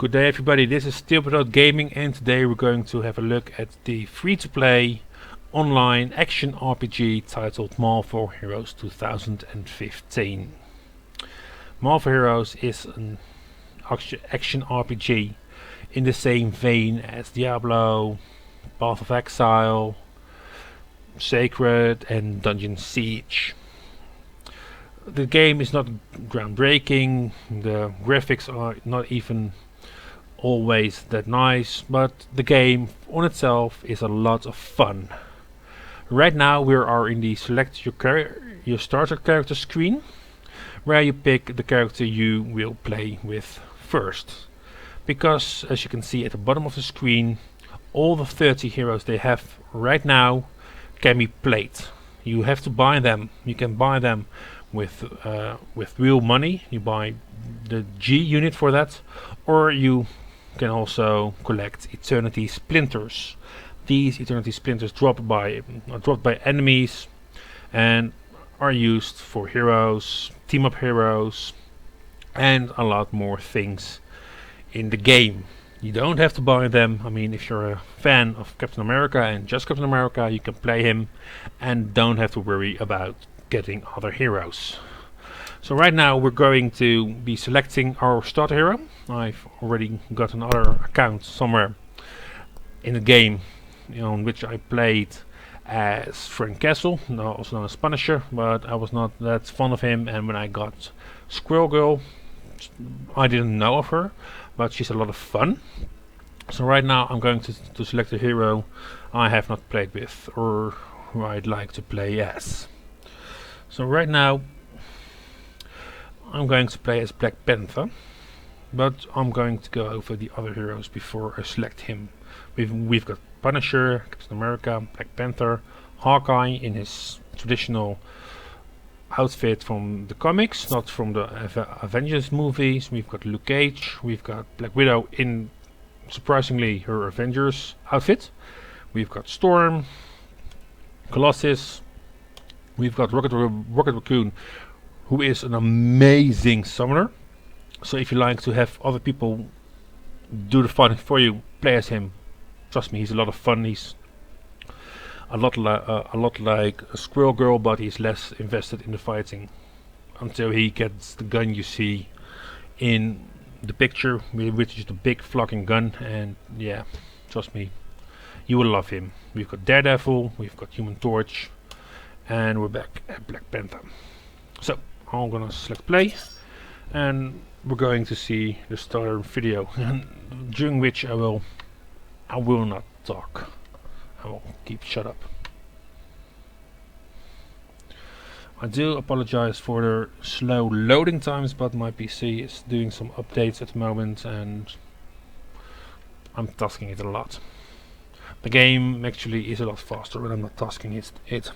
Good day everybody, this is Steel Gaming and today we're going to have a look at the free-to-play online action RPG titled Marvel Heroes 2015. Marvel Heroes is an action RPG in the same vein as Diablo, Path of Exile, Sacred and Dungeon Siege. The game is not groundbreaking, the graphics are not even always that nice, but the game on itself is a lot of fun. Right now we are in the select your starter character screen, where you pick the character you will play with first. Because as you can see at the bottom of the screen, all the 30 heroes they have right now can be played. You have to buy them. You can buy them with real money. You buy the G unit for that, or you can also collect Eternity Splinters. These Eternity Splinters are dropped by enemies and are used for heroes, team up heroes, and a lot more things in the game. You don't have to buy them. I mean, if you're a fan of Captain America and just Captain America, you can play him and don't have to worry about getting other heroes. So right now we're going to be selecting our starter hero. I've already got another account somewhere in the game on which I played as Frank Castle, also known as Punisher, but I was not that fond of him, and when I got Squirrel Girl, I didn't know of her, but she's a lot of fun. So right now I'm going to select a hero I have not played with or who I'd like to play as. So right now I'm going to play as Black Panther, but I'm going to go over the other heroes before I select him. We've got Punisher, Captain America, Black Panther, Hawkeye in his traditional outfit from the comics, not from the Avengers movies. We've got Luke Cage, we've got Black Widow in surprisingly her Avengers outfit. We've got Storm, Colossus, we've got Rocket Raccoon, who is an amazing summoner. So if you like to have other people do the fighting for you, play as him. Trust me, he's a lot of fun. He's a lot like a Squirrel Girl, but he's less invested in the fighting until he gets the gun you see in the picture, which is the big flocking gun. And yeah, trust me, you will love him. We've got Daredevil, we've got Human Torch, and we're back at Black Panther. So I'm gonna select play, and we're going to see the starter video, during which I will not talk. I will keep shut up. I do apologize for the slow loading times, but my PC is doing some updates at the moment and I'm tasking it a lot. The game actually is a lot faster when I'm not tasking it.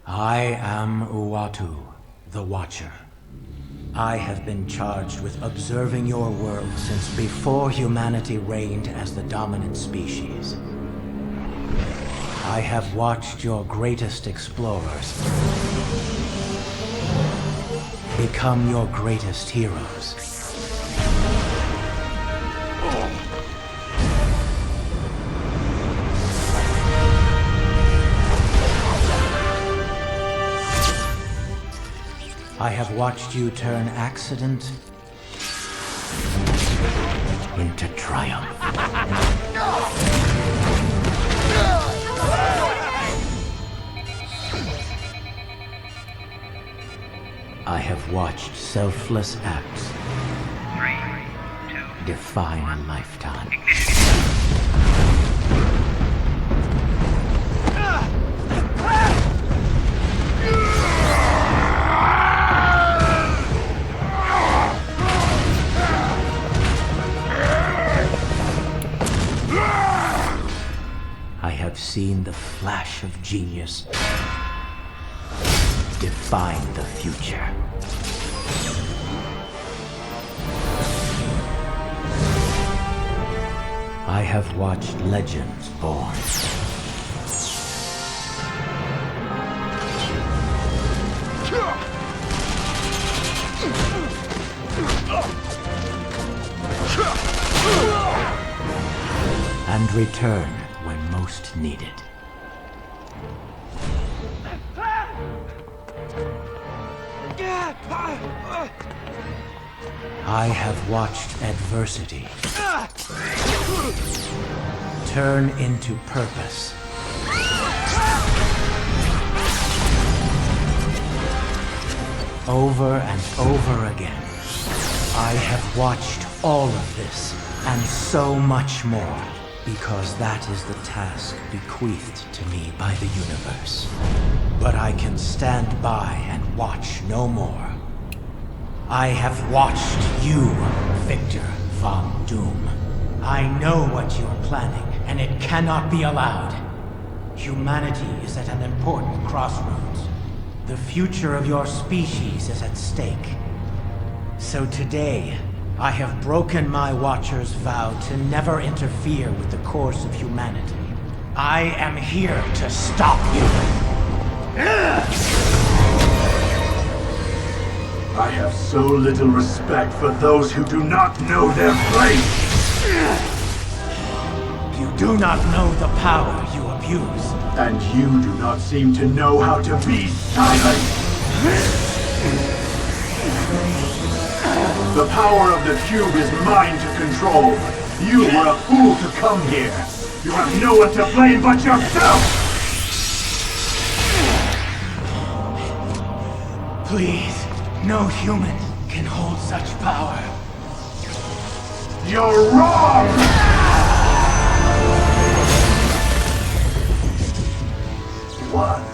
I am Uatu, the Watcher. I have been charged with observing your world since before humanity reigned as the dominant species. I have watched your greatest explorers become your greatest heroes. I have watched you turn accident into triumph. I have watched selfless acts define a lifetime. I have seen the flash of genius define the future. I have watched legends born. And return when most needed. I have watched adversity turn into purpose. Over and over again, I have watched all of this and so much more, because that is the task bequeathed to me by the universe. But I can stand by and watch no more. I have watched you, Victor Von Doom. I know what you're planning, and it cannot be allowed. Humanity is at an important crossroads. The future of your species is at stake. So today, I have broken my Watcher's vow to never interfere with the course of humanity. I am here to stop you. I have so little respect for those who do not know their place! You do not know the power you abuse. And you do not seem to know how to be silent! The power of the cube is mine to control. You were a fool to come here. You have no one to blame but yourself! Please, no human can hold such power. You're wrong! One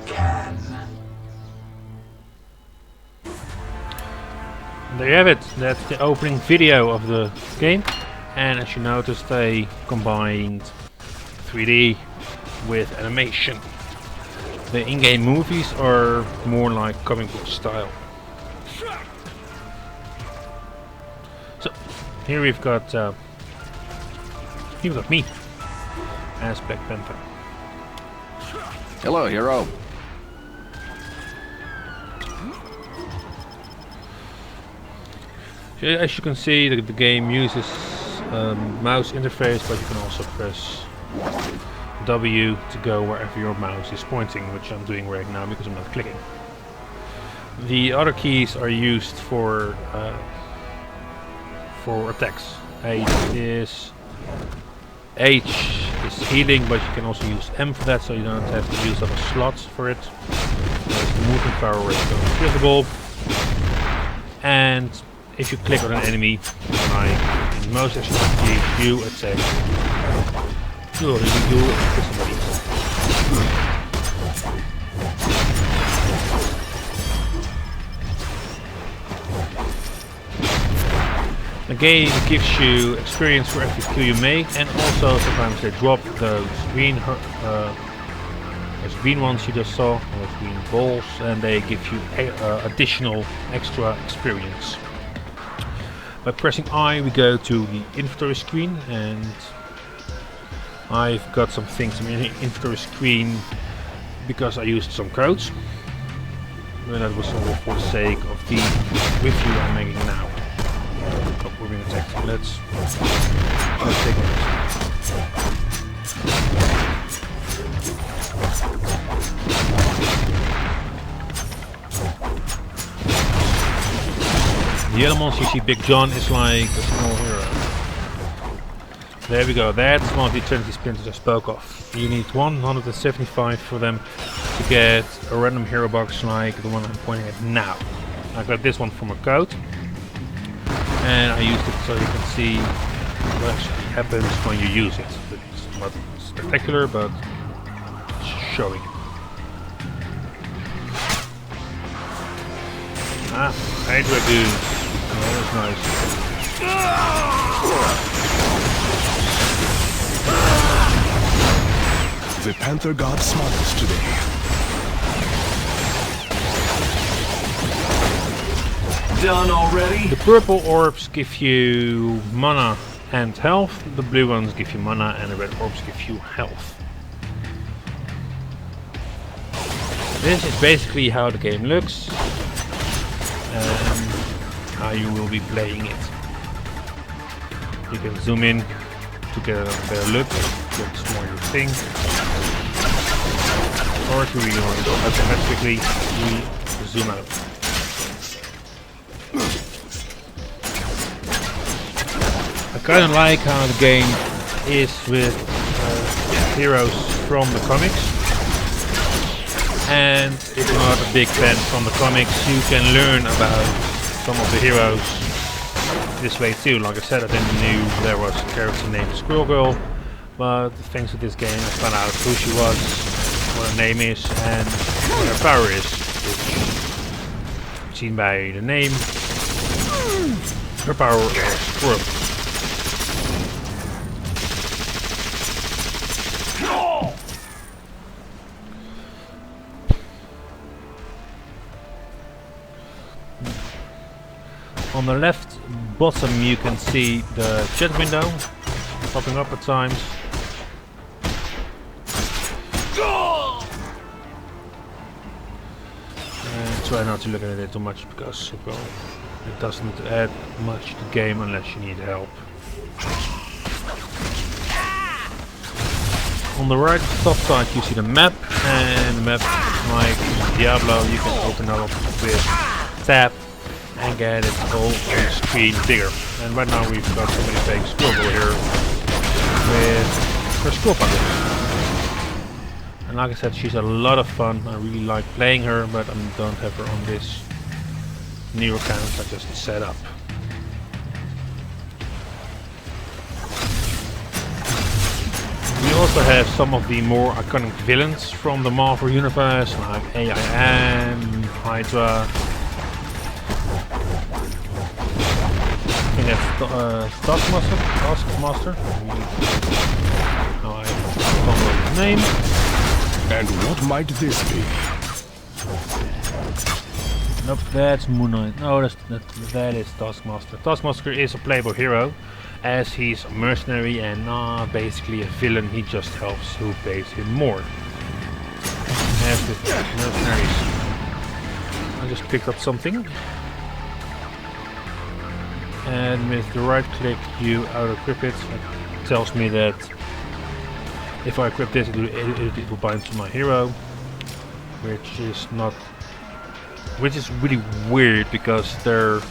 can. There you have it. That's the opening video of the game. And as you noticed, they combined 3D with animation. The in-game movies are more like comic book style. So here we've got me as Black Panther. Hello, hero. So as you can see, the game uses mouse interface, but you can also press W to go wherever your mouse is pointing, which I'm doing right now because I'm not clicking. The other keys are used for attacks. H is healing, but you can also use M for that, so you don't have to use other slots for it. There's the movement power is invisible, and if you click on an enemy, like in most SMG, you attack. You somebody. The game gives you experience for every kill you make, and also sometimes they drop those green ones you just saw, those green balls, and they give you additional extra experience. By pressing I, we go to the inventory screen, and I've got some things in the inventory screen because I used some codes, and that was all for the sake of the review I'm making now. Oh, we're being attacked. Let's take it. The other monster you see, Big John, is like a small hero. There we go, that's one of the Eternity Splinters I spoke of. You need 175 for them to get a random hero box like the one I'm pointing at now. I got this one from a code, and I used it so you can see what actually happens when you use it. It's not spectacular, but it's showing. Ah, Hydra Goons. Oh, that's nice. The Panther God smiles today. Done already? The purple orbs give you mana and health. The blue ones give you mana and the red orbs give you health. This is basically how the game looks and how you will be playing it. You can zoom in to get a better look, get smaller thing. Or if you really want to go automatically, we zoom out. I kind of like how the game is with heroes from the comics. And if you're not a big fan from the comics, you can learn about some of the heroes this way too. Like I said, I didn't knew there was a character named Squirrel Girl, but thanks to this game I found out who she was, what her name is, and what her power is. Which, seen by the name, her power is Squirrel. On the left bottom you can see the chat window popping up at times. And try not to look at it too much because it doesn't add much to the game unless you need help. On the right top side you see the map, and the map, like Diablo, you can open up with tab and get it whole screen bigger. And right now we've got somebody playing Squirrel here with her Squirrel puzzle. And like I said, she's a lot of fun. I really like playing her, but I don't have her on this new account I just set up. We also have some of the more iconic villains from the Marvel Universe, like AIM, Hydra. I think that's Taskmaster. No, I don't know his name. And what might this be? Nope, that's Moon Knight. No, that is Taskmaster. Taskmaster is a playable hero, as he's a mercenary and not basically a villain. He just helps who pays him more. As with mercenaries. I just picked up something. And with the right click you auto-equip it. It tells me that if I equip this it will bind to my hero, which is really weird because they're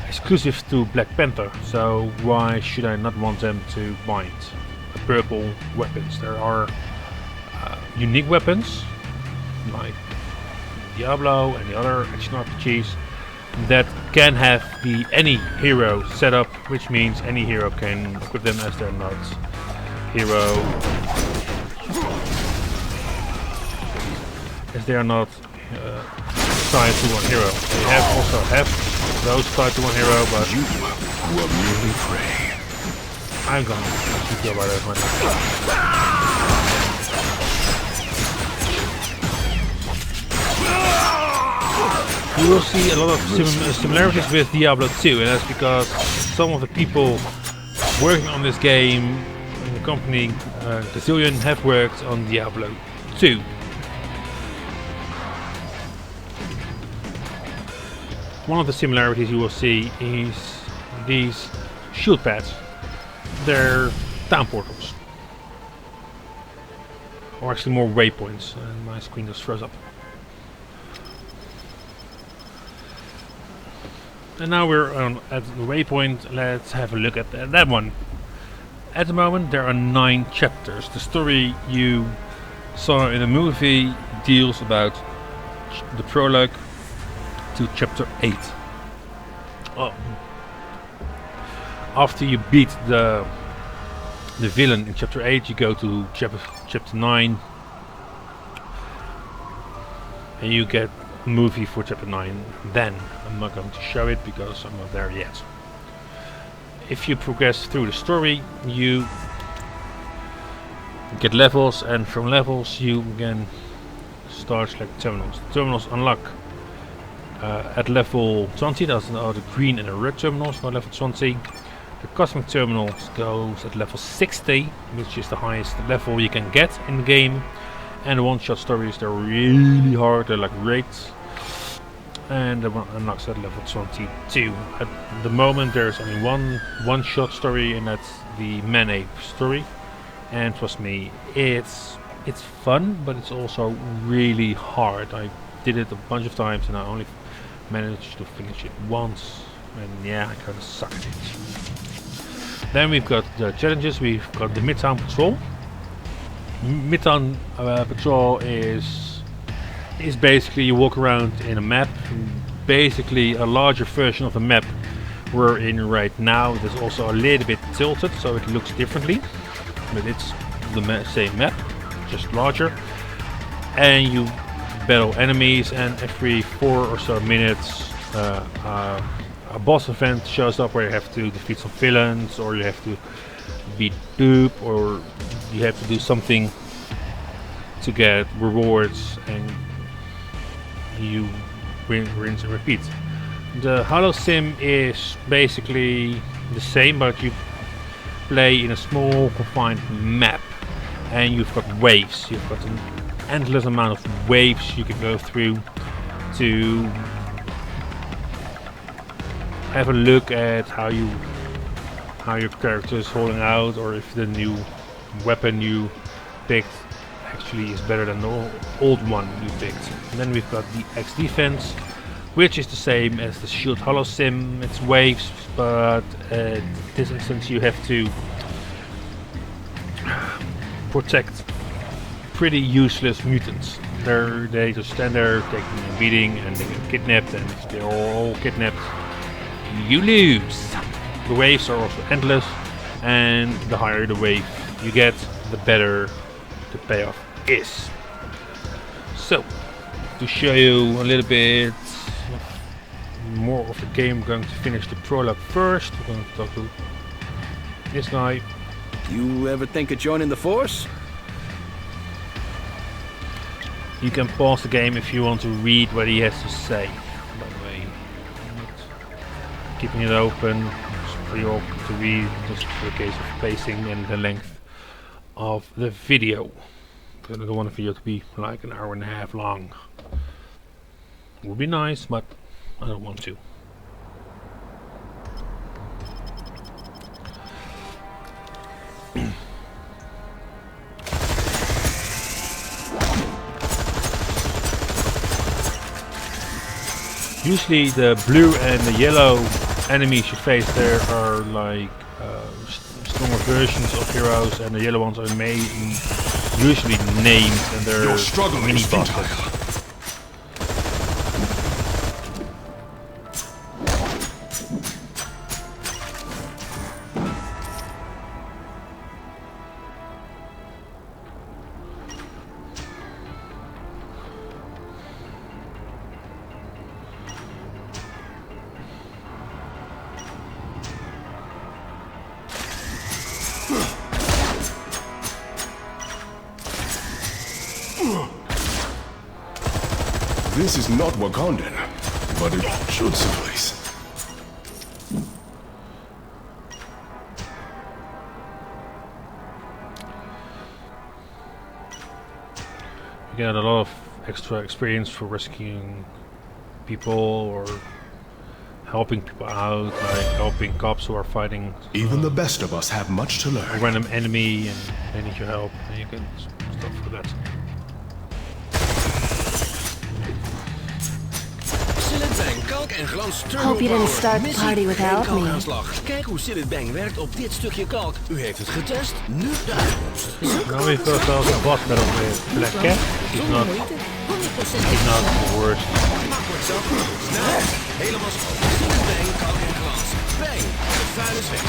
exclusive to Black Panther, so why should I not want them to bind purple weapons? There are unique weapons like Diablo and the other action RPGs that can have any hero set up, which means any hero can equip them as they're not hero, as they are not tied to one hero. They also have those tied to one hero, but You were merely prey. I'm gonna keep you about that one. You will see a lot of similarities with Diablo 2, and that's because some of the people working on this game in the company Gazillion have worked on Diablo 2. One of the similarities you will see is these shield pads. They're town portals. Or actually more waypoints, and my screen just froze up. And now we're at the waypoint. Let's have a look at that one. At the moment there are 9 chapters. The story you saw in the movie deals about the prologue to chapter 8. Oh. After you beat the villain in chapter 8, you go to chapter 9 and you get a movie for chapter 9. Then I'm not going to show it because I'm not there yet. If you progress through the story, you get levels, and from levels you can start selecting terminals. The terminals unlock at level 20. Those are the green and the red terminals by level 20. The cosmic terminals goes at level 60, which is the highest level you can get in the game. And the one-shot stories, they're really hard, they're like raids. And the one unlocks at level 22. At the moment there's only one-shot story, and that's the Man-Ape story. And trust me, it's fun, but it's also really hard. I did it a bunch of times and I only managed to finish it once. And yeah, I kind of suck at it. Then we've got the challenges. We've got the Midtown Patrol. Midtown Patrol is basically you walk around in a map, basically a larger version of a map we're in right now. It is also a little bit tilted, so it looks differently, but it's the same map, just larger. And you battle enemies, and every 4 or so minutes a boss event shows up where you have to defeat some villains, or you have to beat dupe, or you have to do something to get rewards, and you rinse and repeat. The Holo Sim is basically the same, but you play in a small confined map, and you've got waves. You've got an endless amount of waves you can go through to have a look at how your character is holding out, or if the new weapon you picked actually is better than the old one you picked. And then we've got the X Defense, which is the same as the Shield Holo Sim. It's waves, but in this instance you have to protect pretty useless mutants. They just stand there taking a beating, and they get kidnapped, and if they're all kidnapped, you lose. The waves are also endless, and the higher the wave you get, the better the payoff is. So, to show you a little bit more of the game, we're going to finish the prologue first. We're going to talk to this guy. You ever think of joining the force? You can pause the game if you want to read what he has to say. By the way, I'm not keeping it open for you all to read, just for the case of pacing and the length of the video. Because I don't want the video to be like an hour and a half long. Would be nice, but I don't want to. Usually the blue and the yellow enemies you face there are like stronger versions of heroes, and the yellow ones are usually named, and they're mini bosses. This is not Wakandan, but it should suffice. You get a lot of extra experience for rescuing people or helping people out, like helping cops who are fighting Even the best of us have much to a learn. random enemy and they need your help, and you can stuff for that. Bang, kalk en glans Hope you didn't start the party without me. kalkaanslag. Kijk hoe Silent Bang werkt op dit stukje kalk. U heeft het getest, nu de uitkomst. Now we've got also a boss battle with Black Cat. He's not the worst. Makkelijk zo. Snel. Helemaal schoon. Silent Bang, kalk en glans. Bang. Het vuil is weg.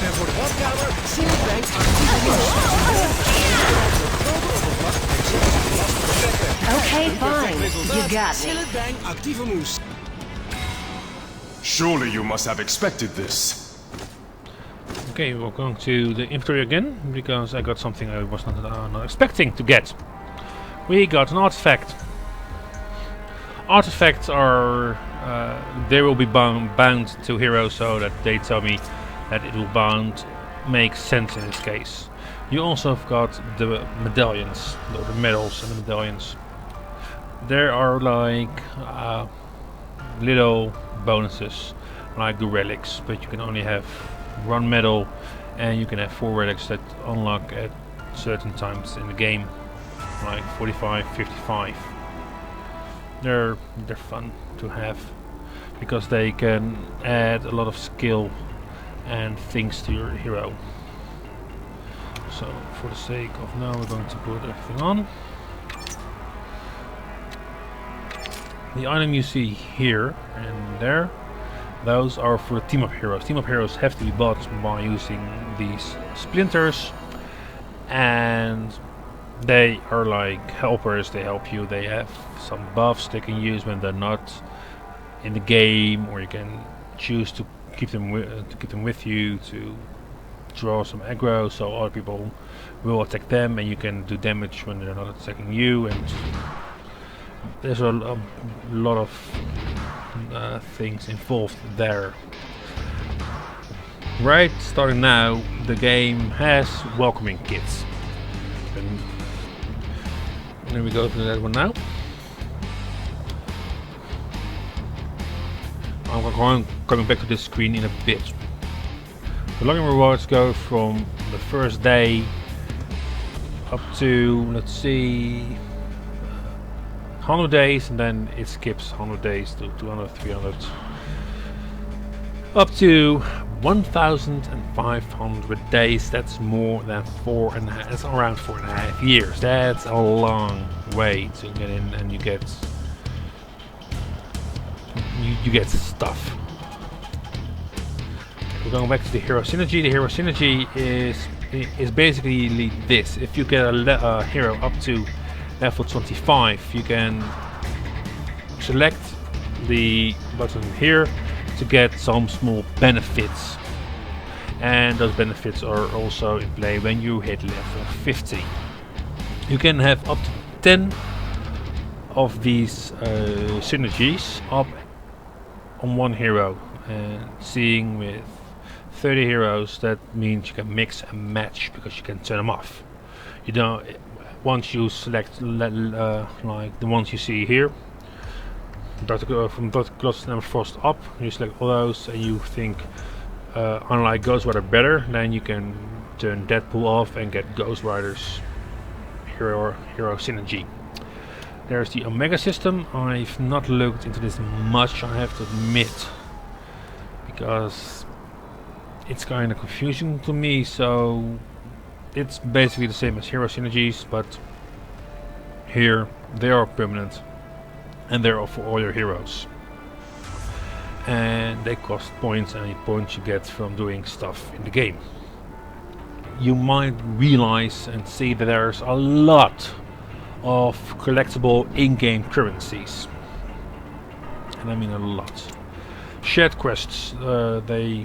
En voor de badkamer, Silent Bang actieve Okay, fine. You got me. Silent Bang actieve moes. Surely you must have expected this. Okay, we're going to the inventory again, because I got something I was not expecting to get. We got an artifact. Artifacts are they will be bound to heroes, so that they tell me that it will bound make sense in this case. You also have got the medallions, the medals and the medallions. There are like little bonuses, like the relics, but you can only have one medal, and you can have 4 relics that unlock at certain times in the game, like 45, 55. They're fun to have because they can add a lot of skill and things to your hero. So for the sake of now, we're going to put everything on. The item you see here and there, those are for the team up heroes. Team up heroes have to be bought by using these splinters, and they are like helpers. They help you. They have some buffs they can use when they're not in the game, or you can choose to keep them with you to draw some aggro, so other people will attack them, and you can do damage when they're not attacking you. And there's a lot of things involved there. Right, starting now, the game has welcoming kits. And there we go to that one now. I'm coming back to this screen in a bit. The login rewards go from the first day up to, let's see, 100 days, and then it skips 100 days to 200, 300, up to 1,500 days. That's more than that's around 4.5 years. That's a long way to get in, and you get stuff. We're going back to the hero synergy. The hero synergy is basically this. If you get a hero up to level 25, you can select the button here to get some small benefits, and those benefits are also in play when you hit level 50. You can have up to 10 of these synergies up on one hero, and seeing with 30 heroes, that means you can mix and match because you can turn them off. You don't. Once you select like the ones you see here, from Dr. Colossus and Frost up, you select all those, and you think unlike Ghost Rider better, then you can turn Deadpool off and get Ghost Rider's hero synergy. There's the Omega system. I've not looked into this much, I have to admit, because it's kind of confusing to me. So it's basically the same as hero synergies, but here they are permanent and they're for all your heroes, and they cost points, and the points you get from doing stuff in the game. You might realize and see that there's a lot of collectible in-game currencies, and I mean a lot. Shared quests, they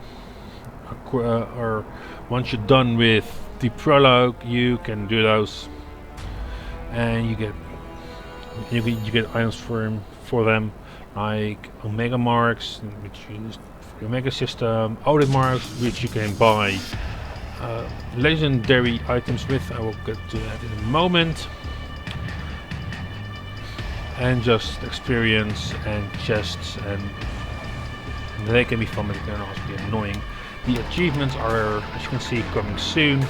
are once you're done with the prologue, you can do those, and you get items for them, like Omega marks, which you use for the Omega system, Odin marks, which you can buy legendary items with. I will get to that in a moment. And just experience and chests, and they can be fun, but they can also be annoying. The achievements are, as you can see, coming soon,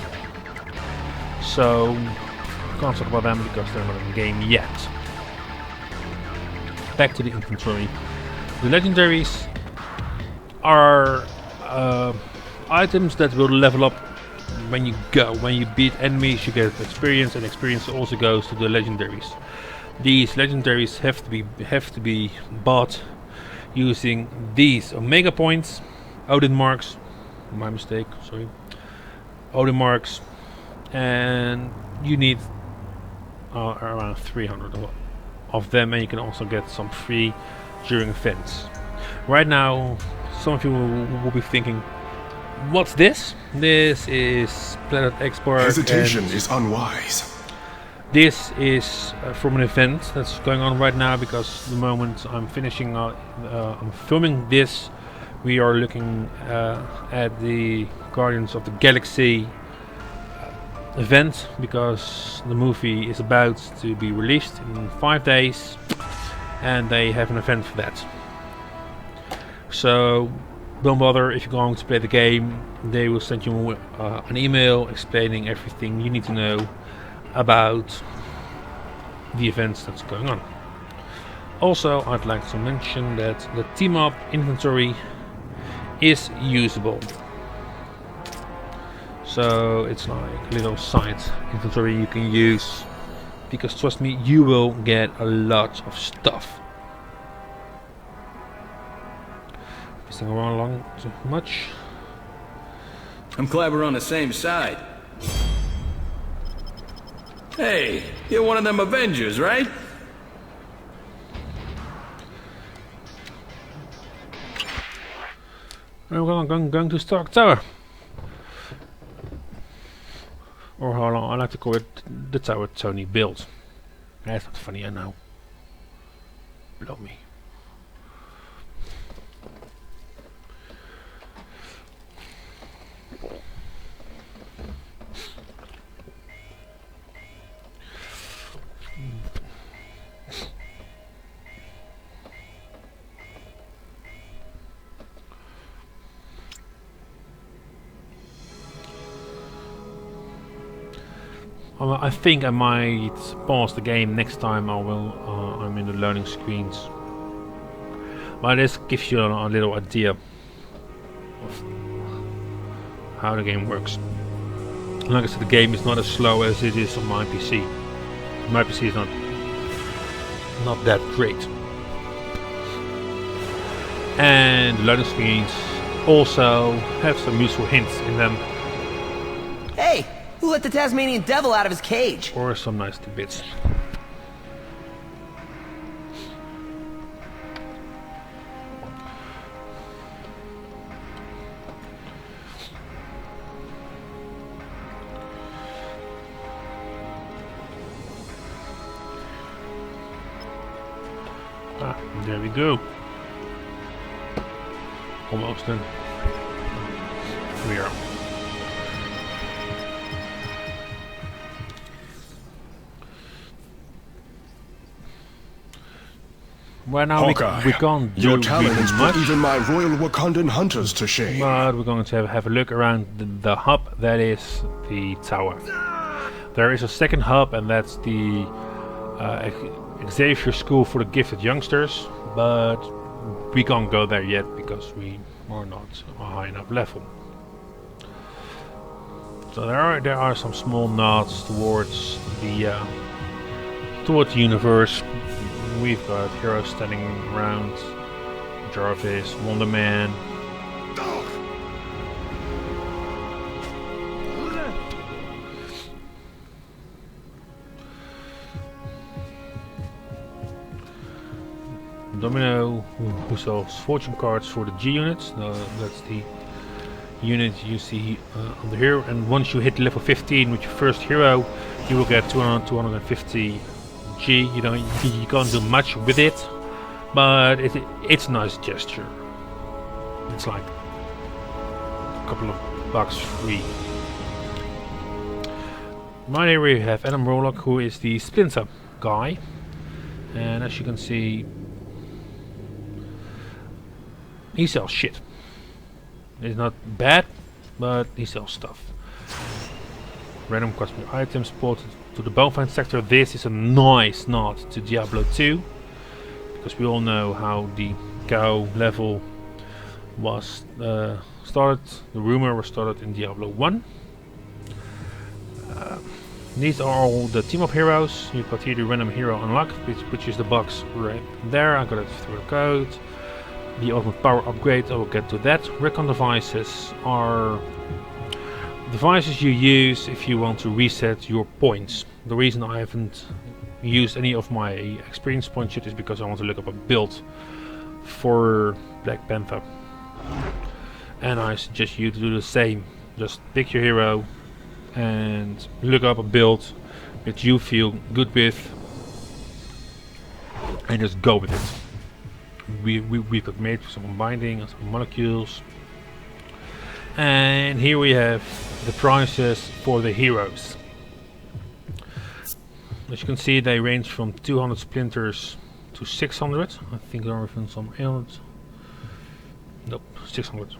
so I can't talk about them because they're not in the game yet. Back to the inventory. The legendaries are items that will level up when you beat enemies. You get experience, and experience also goes to the legendaries. These legendaries have to be bought using these Omega points, Odin marks. My mistake, sorry. Odin marks, and you need around 300 of them, and you can also get some free during events. Right now, some of you will be thinking, "What's this?" This is Planet Export. Hesitation is unwise. This is from an event that's going on right now, because the moment I'm finishing, I'm filming this we are looking at the Guardians of the Galaxy event, because the movie is about to be released in 5 days and they have an event for that. So don't bother if you're going to play the game. They will send you an email explaining everything you need to know about the events that's going on. Also, I'd like to mention that the team up inventory is usable. So it's like a little side inventory you can use, because trust me, you will get a lot of stuff. Missing around along too much. I'm glad we're on the same side. Hey, you're one of them Avengers, right? I'm going to Stark Tower. Or how long I like to call it, the tower Tony built. That's not funny, I know. Blow me. I think I might pause the game next time I'm in the learning screens. But this gives you a little idea of how the game works. Like I said, the game is not as slow as it is on my PC. My PC is not that great. And the learning screens also have some useful hints in them. Hey! Who let the Tasmanian devil out of his cage? Or some nice tidbits. Ah, there we go. Almost done. We are. Well, now Hawkeye, we can't do your talents really much, put even my royal Wakandan hunters to shame. but we're going to have a look around the hub that is the tower. There is a second hub, and that's the Xavier School for the Gifted Youngsters, but we can't go there yet because we are not a high enough level. So there are some small nods towards the universe. We've got heroes standing around, Jarvis, Wonder Man. Domino, who sells fortune cards for the G units. That's the unit you see on the hero. And once you hit level 15 with your first hero, you will get 250 G. You can't do much with it, but it's a nice gesture. It's like a couple of bucks free. Right here we have Adam Warlock, who is the Splinter guy, and as you can see, he sells shit. It's not bad, but he sells stuff. Random cosmetic items ported to the Bonfire sector. This is a nice nod to Diablo 2, because we all know how the cow level was started. The rumor was started in Diablo 1. These are all the team of heroes. You've got here the random hero unlock, which is the box right there. I got it through a code. The ultimate power upgrade, I will get to that. Recon devices are devices you use if you want to reset your points. The reason I haven't used any of my experience points yet is because I want to look up a build for Black Panther. And I suggest you to do the same. Just pick your hero and look up a build that you feel good with and just go with it. we could make some binding and some molecules. And here we have the prices for the heroes. As you can see, they range from 200 splinters to 600. I think there are even some 800. Nope, 600.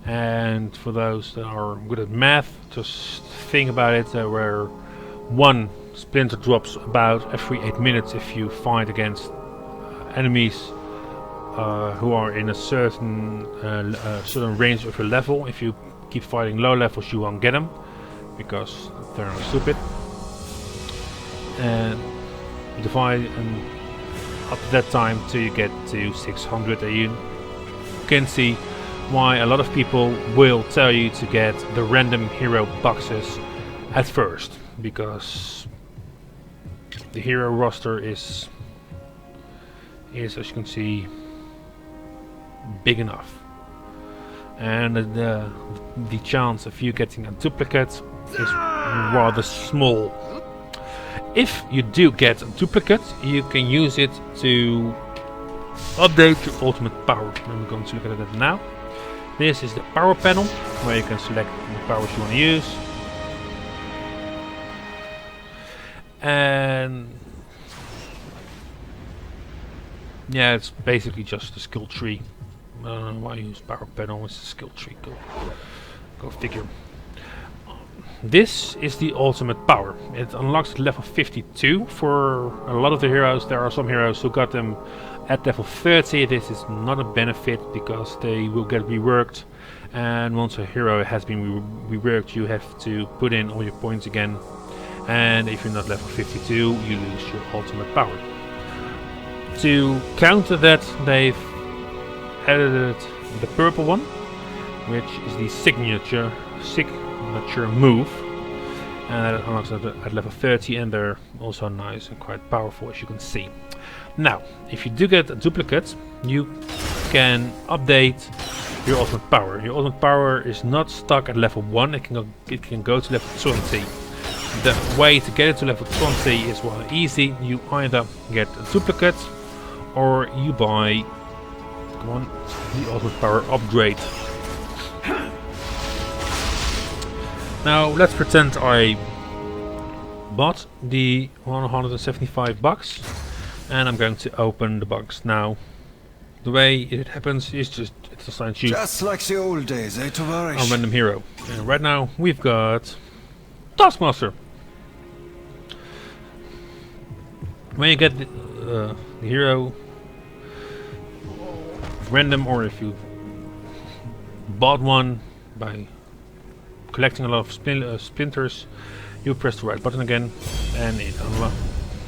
And for those that are good at math, just think about it, where one splinter drops about every 8 minutes if you fight against enemies who are in a certain range of your level. If you keep fighting low levels, you won't get them because they're not stupid. And divide up to that time till you get to 600, and you can see why a lot of people will tell you to get the random hero boxes at first, because the hero roster is as you can see big enough, and the chance of you getting a duplicate is rather small. If you do get a duplicate, you can use it to update your ultimate power. I'm going to look at that now. This is the power panel, where you can select the powers you want to use. And yeah, it's basically just a skill tree. I don't know why I use power panel, it's a skill tree. Go figure. This is the ultimate power. It unlocks level 52 for a lot of the heroes. There are some heroes who got them at level 30. This is not a benefit because they will get reworked, and once a hero has been reworked, you have to put in all your points again, and if you're not level 52, you lose your ultimate power. To counter that, they've added the purple one, which is the signature move, and that unlocks at level 30, and they're also nice and quite powerful, as you can see. Now, if you do get a duplicate, you can update your ultimate power. Your ultimate power is not stuck at level 1, it can go to level 20. The way to get it to level 20 is rather easy. You either get a duplicate or you buy the ultimate power upgrade. Now let's pretend I bought the 175 bucks, and I'm going to open the box now. The way it happens is just assigns you Just like the old days, eh, Tovarish? a random hero. And right now we've got Taskmaster. When you get the hero random, or if you bought one by collecting a lot of splinters, you press the right button again, and it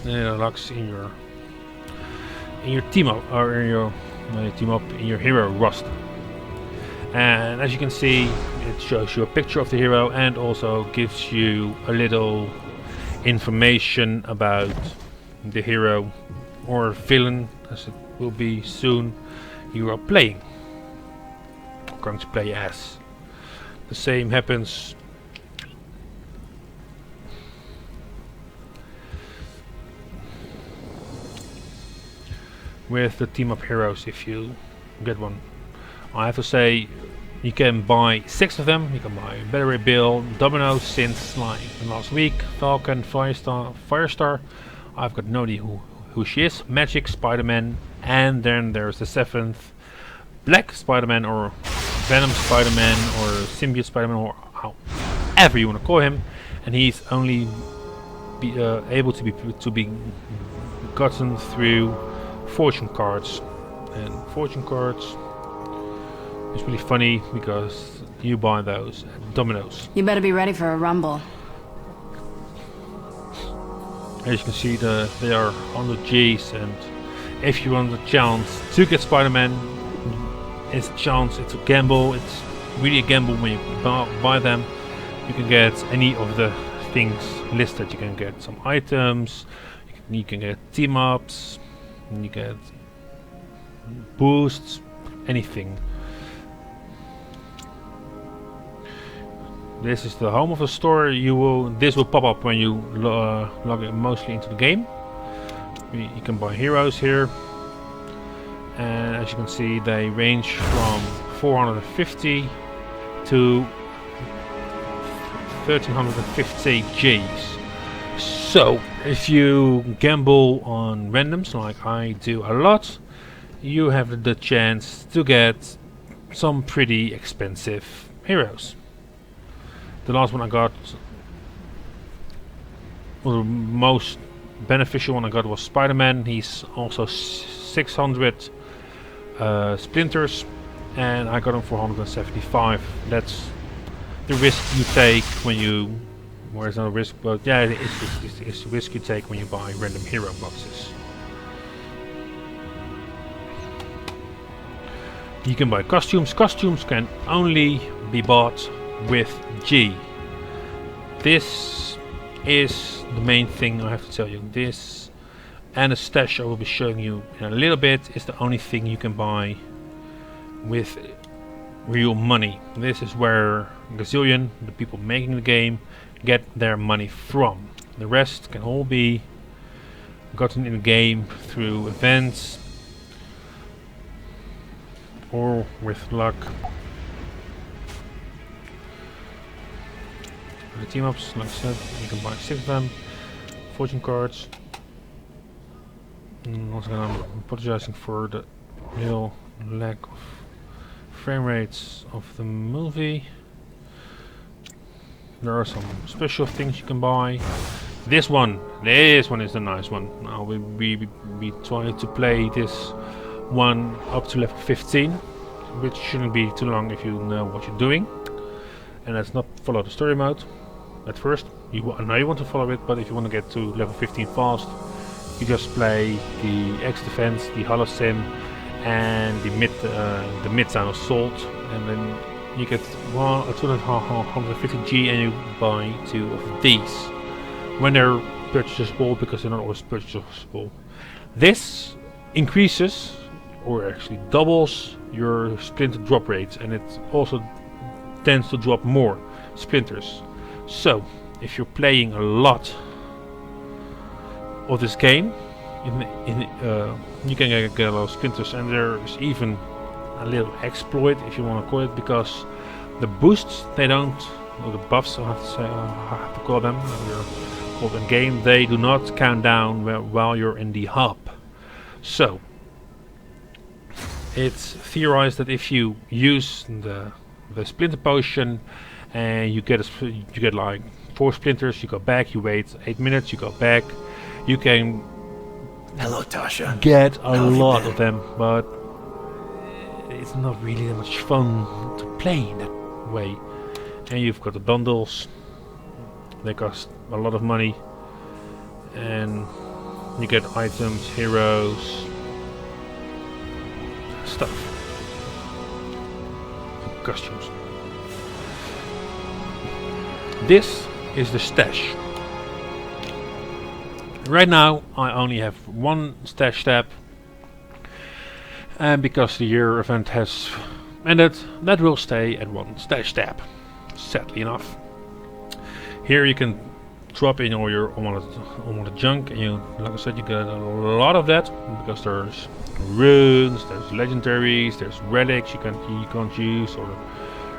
unlocks in your team up, or in your hero roster. And as you can see, it shows you a picture of the hero and also gives you a little information about the hero or villain, as it will be soon, you are playing, going to play as. The same happens with the team up heroes if you get one. I have to say, you can buy 6 of them. You can buy Battery Bill, Domino since like last week, Falcon, Firestar. I've got no idea who she is. Magic, Spider-Man, and then there's the 7th, Black Spider-Man, or Venom Spider-Man, or Symbiote Spider-Man, or however you want to call him, and he's only able to be gotten through fortune cards. And fortune cards is really funny because you buy those at Domino's. You better be ready for a rumble. As you can see, they are 100 G's, and if you want a chance to get Spider-Man, it's a gamble. It's really a gamble when you buy them. You can get any of the things listed. You can get some items, you can get team-ups, you get boosts, anything. This is the home of the store. This will pop up when you log in mostly into the game. You can buy heroes here, and as you can see, they range from 450 to 1350 Gs. So if you gamble on randoms like I do a lot, you have the chance to get some pretty expensive heroes. The last one I got, well, the most beneficial one I got was Spider-Man. He's also 600 splinters, and I got him for 175. That's the risk you take when you... Well, it's not a risk, but yeah, it's the risk you take when you buy random hero boxes. You can buy costumes. Costumes can only be bought with G. This is the main thing I have to tell you. This and a stash I will be showing you in a little bit is the only thing you can buy with real money. This is where Gazillion, the people making the game, get their money from. The rest can all be gotten in the game through events or with luck. The team ups, like I said, you can buy 6 of them. Fortune cards. Once again, I'm apologizing for the little lack of frame rates of the movie. There are some special things you can buy. This one is the nice one. Now we trying to play this one up to level 15, which shouldn't be too long if you know what you're doing. And let's not follow the story mode at first. I know you want to follow it, but if you want to get to level 15 fast, you just play the X Defense, the Holosim, and the Midtown Assault, and then you get 250 G and you buy 2 of these when they're purchasable, because they're not always purchasable. This increases, or actually doubles, your splinter drop rates, and it also tends to drop more splinters. So if you're playing a lot of this game, you can get a lot of splinters, and there's even a little exploit, if you want to call it, because the boosts, they don't, or the buffs, I have to say, I have to call them, they're called in game, they do not count down while you're in the hub. So it's theorized that if you use the splinter potion and you get like 4 splinters, you go back, you wait 8 minutes, you go back, you can Hello, Tasha. get a lot of them, but it's not really that much fun to play in that way. And you've got the bundles, they cost a lot of money, and you get items, heroes, stuff, costumes. This is the stash. Right now I only have 1 stash tab, and because the year event has ended, that will stay at 1 stash tab, sadly enough. Here you can drop in all your unwanted junk, and you, like I said, you get a lot of that, because there's runes, there's legendaries, there's relics you can't use, or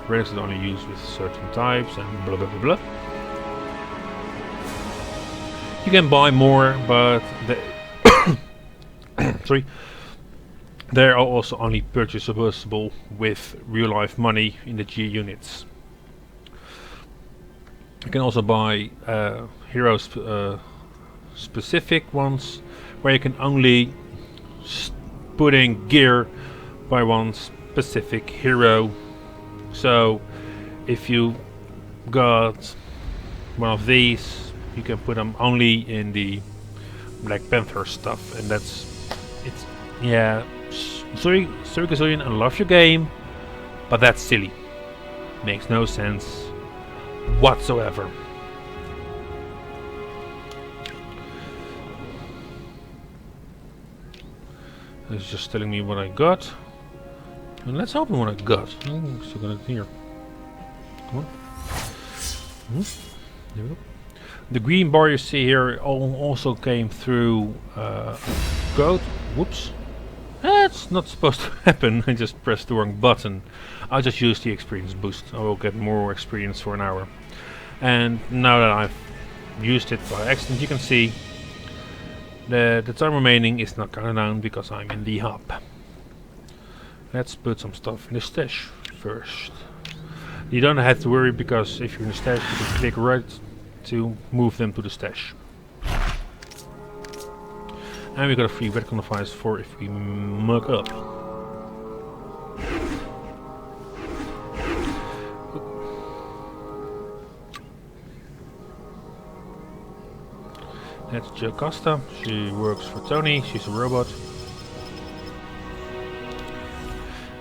relics that only use with certain types, and blah blah blah blah. You can buy more, but sorry, they are also only purchasable with real life money in the G units. You can also buy heroes specific ones, where you can only put in gear by one specific hero. So if you got one of these, you can put them only in the Black Panther stuff, and that's it's yeah. Sorry Gazillion, I love your game, but that's silly. Makes no sense whatsoever. It's just telling me what I got, and let's open what I got. I'm still gonna here. Come on. There we go. The green bar you see here also came through code. Whoops. That's not supposed to happen. I just pressed the wrong button. I'll just use the experience boost. I will get more experience for an hour. And now that I've used it by accident, you can see the time remaining is not counted down because I'm in the hub. Let's put some stuff in the stash first. You don't have to worry because if you're in the stash, you can click right to move them to the stash. And we got a free retcon device for if we muck up. That's Jo Costa. She works for Tony. She's a robot.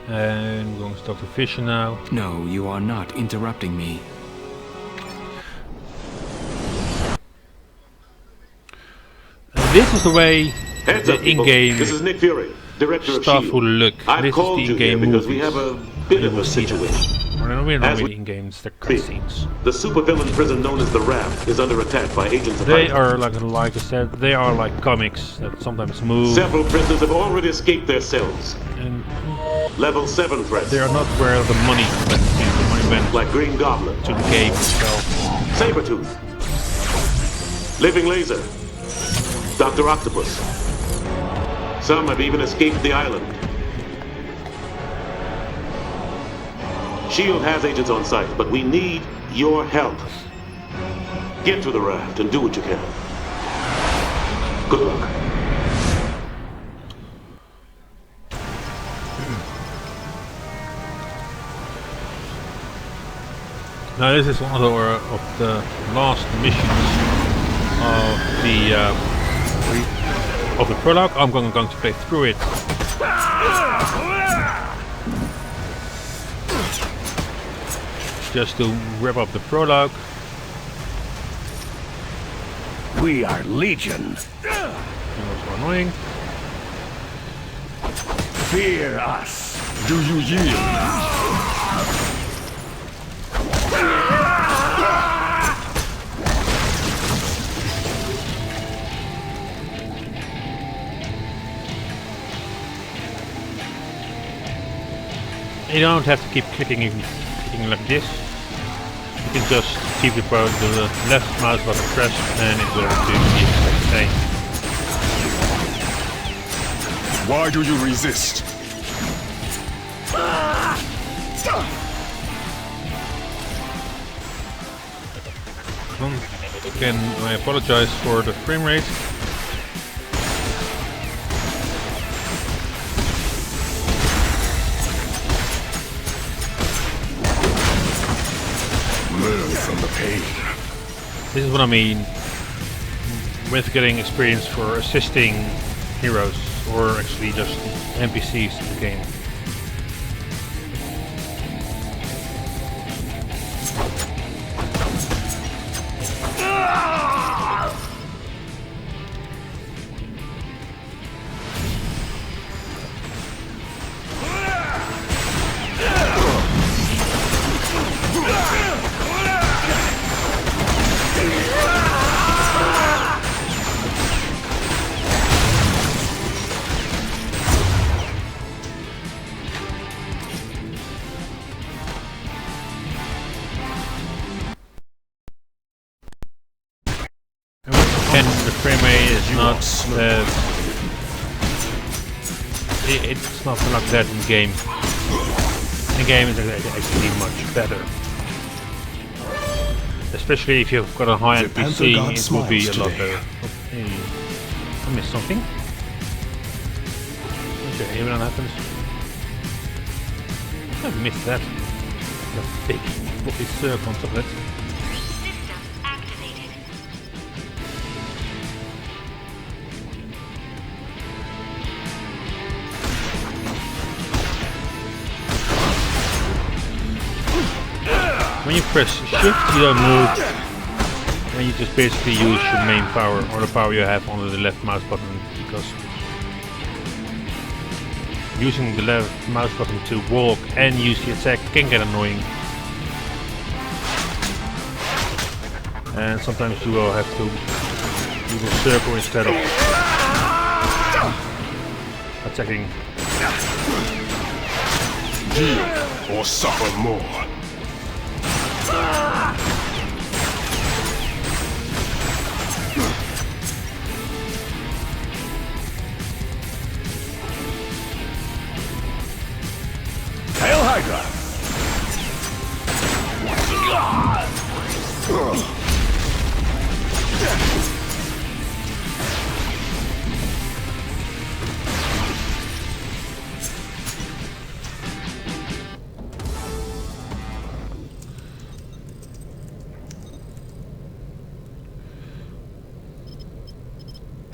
And we're going to talk to Fisher now. No, you are not interrupting me. And this is the way Heads the up, people. in-game This is Nick Fury, director of stuff S.H.I.E.L.D. will look. I've This is called the you here in-game because movies. we have a bit You of will a see that. situation. We're not As really we in-games, they're speak, cutscenes. the supervillain prison known as the Raft is under attack by agents of They Hydra. are like I said, they are like comics that sometimes move. Several prisoners have already escaped their cells. And Level 7 threats, they are not where the money went. The money went like Green Goblin, to the game itself. Sabretooth, Living Laser, Dr. Octopus. Some have even escaped the island. S.H.I.E.L.D. has agents on site, but we need your help. Get to the Raft and do what you can. Good luck. Now this is one of the last missions of the prologue. I'm going to play through it. Just to wrap up the prologue. We are Legion. It was so annoying. Fear us. Do you yield? You don't have to keep clicking like this. You can just keep the left mouse button pressed and it will do the exact same. Why do you resist? Again, I apologize for the frame rate. Learn from the pain. This is what I mean with getting experience for assisting heroes, or actually just NPCs in the game. And the frame rate is not it's not like that in game. In game it's actually much better. Especially if you've got a high-end PC, it will be a lot better. Hey, I missed something. Okay, when that happens. I missed that. The big floppy circle on top of it. When you press shift, you don't move, and you just basically use your main power, or the power you have under the left mouse button, because using the left mouse button to walk and use the attack can get annoying. And sometimes you will have to use a circle instead of attacking Deal or suffer more. Hail Hydra!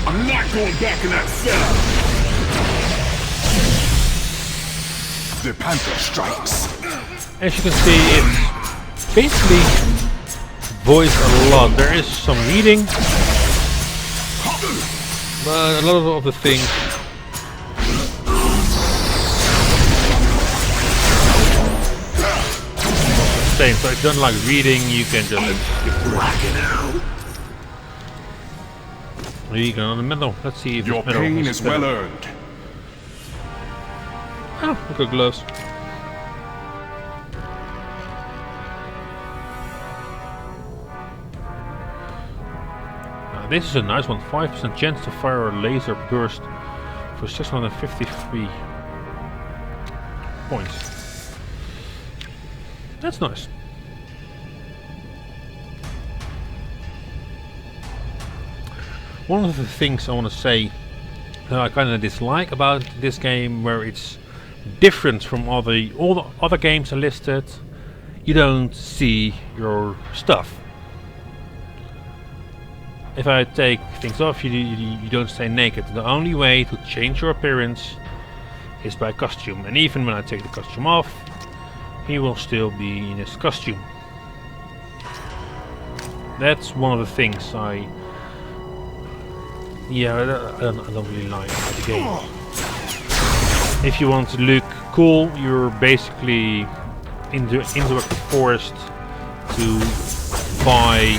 I'm not going back in that cell! The Panther strikes. As you can see, it's basically voiced a lot. There is some reading, but a lot of the things same. So if you don't like reading, you can just skip through it. There you go on the middle. Let's see if Your this middle pain is better. well earned. Oh, look at gloves. This is a nice one. 5% chance to fire a laser burst for 653 points. That's nice. One of the things I want to say that I kind of dislike about this game, where it's different from all the other games I listed, you don't see your stuff. If I take things off, you don't stay naked. The only way to change your appearance is by costume, and even when I take the costume off, he will still be in his costume. That's one of the things I don't really like about the game. If you want to look cool, you're basically into a forest to buy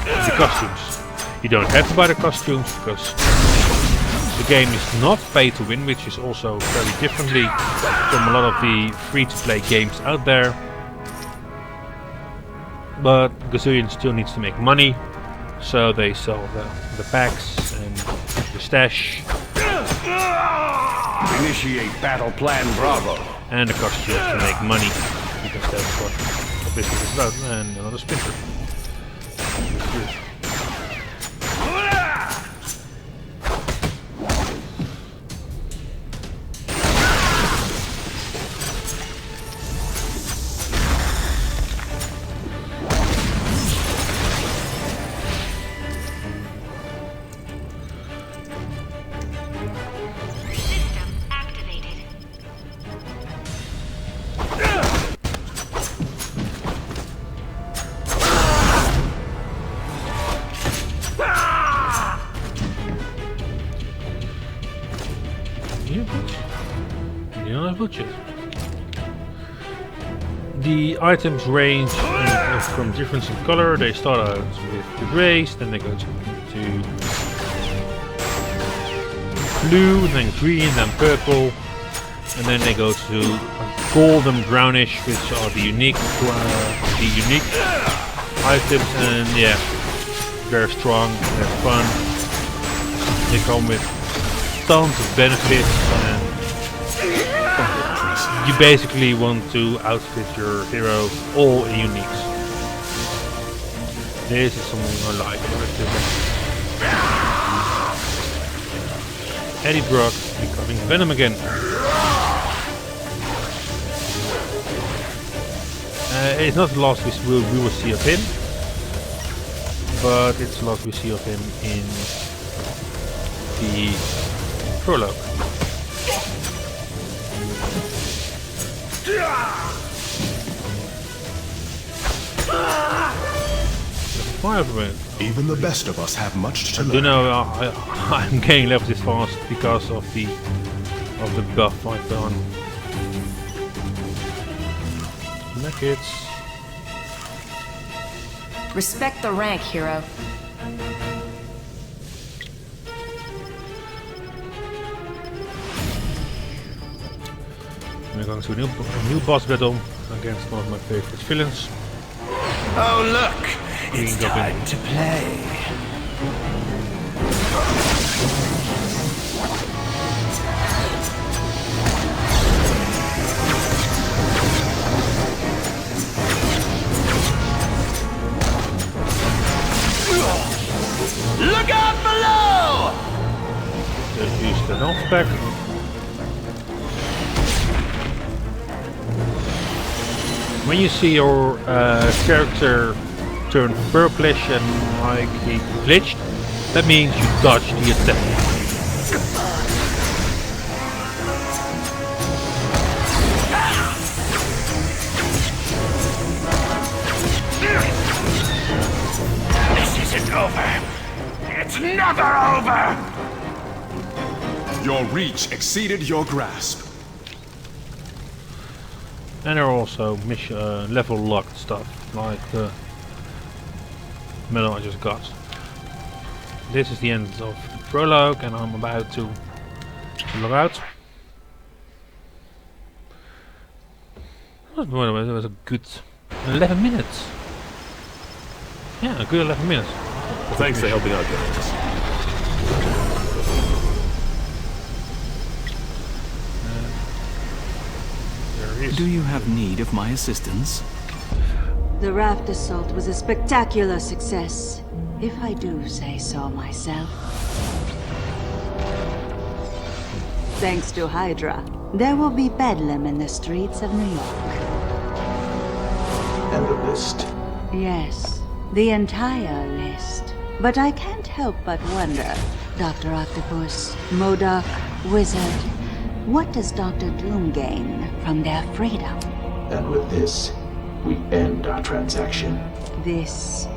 the costumes. You don't have to buy the costumes because the game is not pay to win, which is also very differently from a lot of the free-to-play games out there. But Gazillion still needs to make money, so they sell the packs and the stash. Initiate battle plan Bravo. And the costumes to make money, because that's what business is about. And another splinter. The items range from difference in color. They start out with the grays, then they go to blue, then green, then purple, and then they go to golden brownish, which are the unique items. And yeah, they're strong, they're fun. They come with tons of benefits, and you basically want to outfit your hero all in uniques. This is something I like about this. Eddie Brock becoming Venom again. It's not the last we will see of him, but it's the last we see of him in the prologue. Even the best of us have much to learn. You know, I'm getting levels this fast because of the buff I've done. Nuggets. Respect the rank, hero. we're going to a new boss battle against one of my favorite villains. Oh look, it's time to play. Look out below! Just use the health pack. When you see your character turn purplish and like he glitched, that means you dodged the attack. This isn't over. It's never over! Your reach exceeded your grasp. And there are also mission level locked stuff, like the medal I just got. This is the end of the prologue, and I'm about to log out. It was a good 11 minutes. Yeah, a good 11 minutes. Thanks for helping out, guys. Do you have need of my assistance? The raft assault was a spectacular success, if I do say so myself. Thanks to Hydra, there will be bedlam in the streets of New York. And the list. Yes, the entire list. But I can't help but wonder, Dr. Octopus, MODOK, Wizard, what does Dr. Doom gain from their freedom? And with this, we end our transaction. This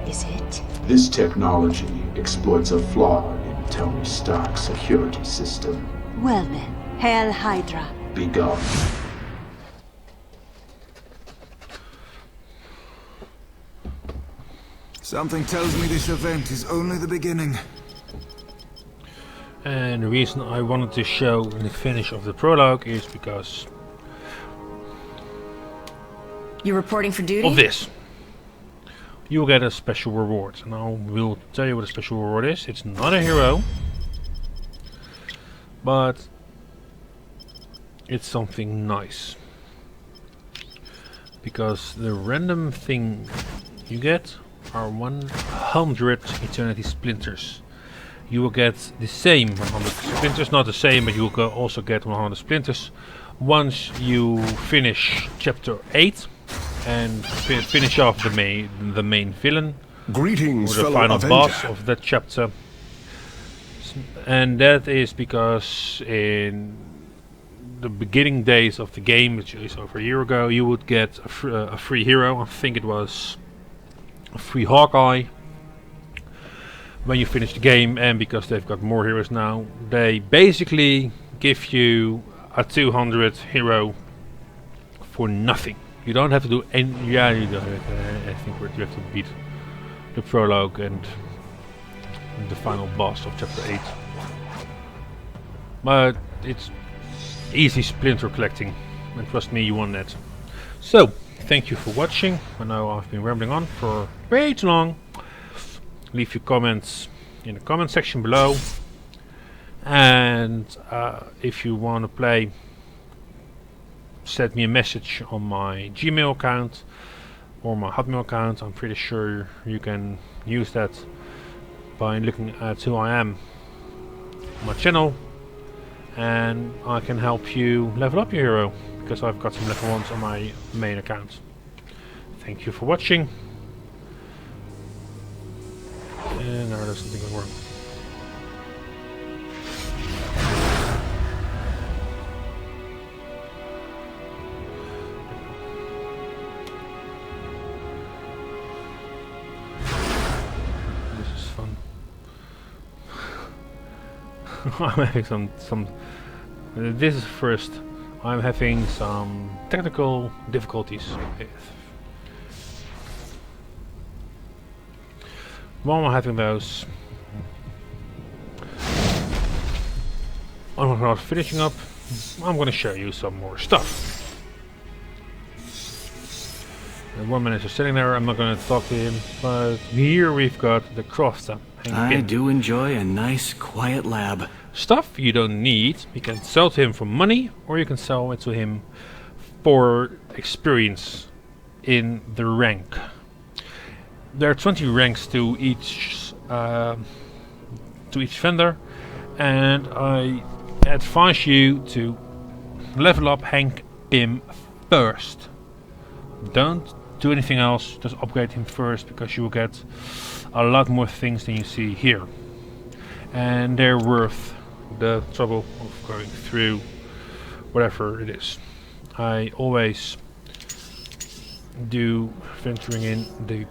is it? This technology exploits a flaw in Tony Stark's security system. Well then, hail Hydra. Be gone. Something tells me this event is only the beginning. And the reason I wanted to show the finish of the prologue is because You reporting for duty? of this. You will get a special reward, and I will tell you what a special reward is. It's not a hero, but it's something nice. Because the random thing you get are 100 Eternity Splinters. You will get the same 100 splinters, not the same, but you will also get 100 splinters once you finish chapter 8 and finish off the main villain, Greetings, or the fellow final Avenger. boss of that chapter. And that is because in the beginning days of the game, which is over a year ago, you would get a free hero. I think it was a free Hawkeye when you finish the game, and because they've got more heroes now, they basically give you a 200 hero for nothing. You don't have to do any. Yeah, you don't. I think you have to beat the prologue and the final boss of chapter 8. But it's easy splinter collecting, and trust me, you want that. So, thank you for watching. I know I've been rambling on for way too long. Leave your comments in the comment section below, and if you want to play, send me a message on my Gmail account or my Hotmail account. I'm pretty sure you can use that by looking at who I am on my channel, and I can help you level up your hero, because I've got some level 1s on my main account. Thank you for watching. And now there's something going wrong. This is fun. I'm having some. This is first. I'm having some technical difficulties with. While I'm having those, I'm not finishing up I'm gonna show you some more stuff. And one manager sitting there, I'm not gonna talk to him, but here we've got the crofter. I do enjoy a nice, quiet lab. Stuff you don't need, you can sell to him for money, or you can sell it to him for experience in the rank. There are 20 ranks to each vendor, and I advise you to level up Hank Pym first. Don't do anything else, just upgrade him first, because you will get a lot more things than you see here. And they're worth the trouble of going through whatever it is. I always do venturing in the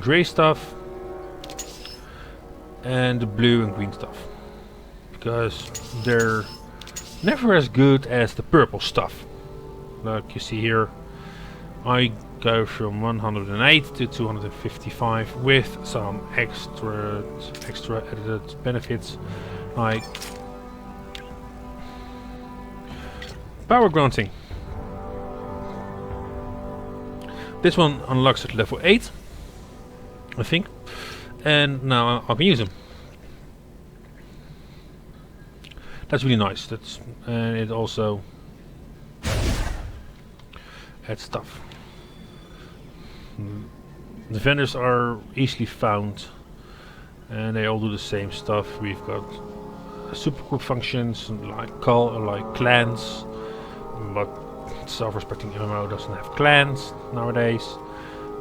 grey stuff and the blue and green stuff, because they're never as good as the purple stuff. Like you see here, I go from 108 to 255 with some extra added benefits like power granting. This one unlocks at level 8, I think, and now I can use them. That's really nice. And it also adds stuff. The vendors are easily found, and they all do the same stuff. We've got super group functions like clans, but self-respecting MMO doesn't have clans nowadays.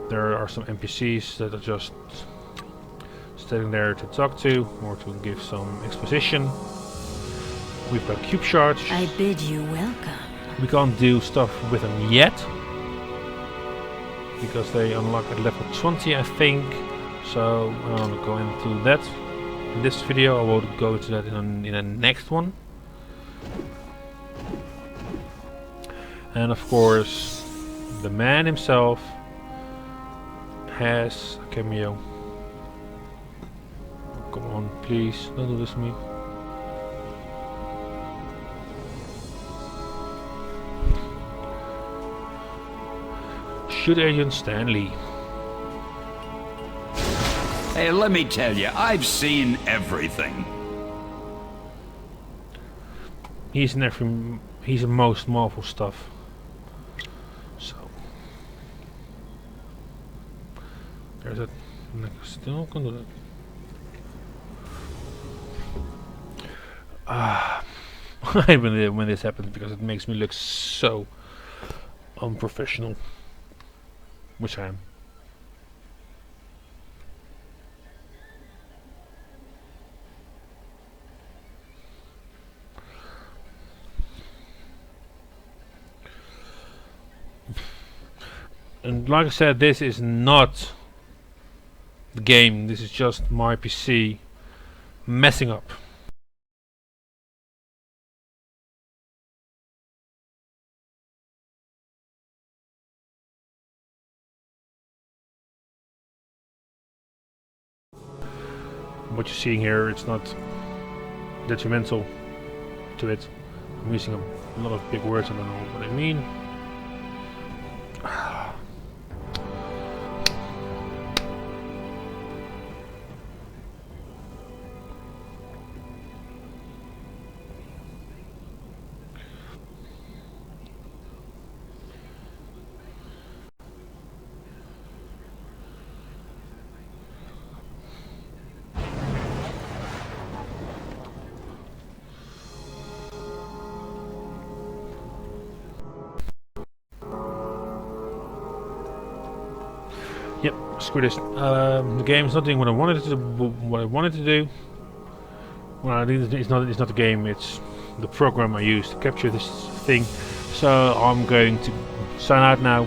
There are some NPCs that are just standing there to talk to or to give some exposition. We've got cube shards. I bid you welcome. We can't do stuff with them yet, because they unlock at level 20, I think. So I won't go into that in this video. I will go into that in the next one. And of course, the man himself has a cameo. Come on, please, don't do this to me. Shoot Agent Stanley. Hey, let me tell you, I've seen everything. He's in most Marvel stuff. So there's a still can do that. I hate when this happens, because it makes me look so unprofessional. Which I am. And like I said, this is not the game, this is just my PC messing up. What you're seeing here, it's not detrimental to it. I'm using a lot of big words, I don't know what I mean. Yep, screw this. The game's not doing what I wanted it to do. What I wanted to do. Well, it's not the game. It's the program I use to capture this thing. So I'm going to sign out now.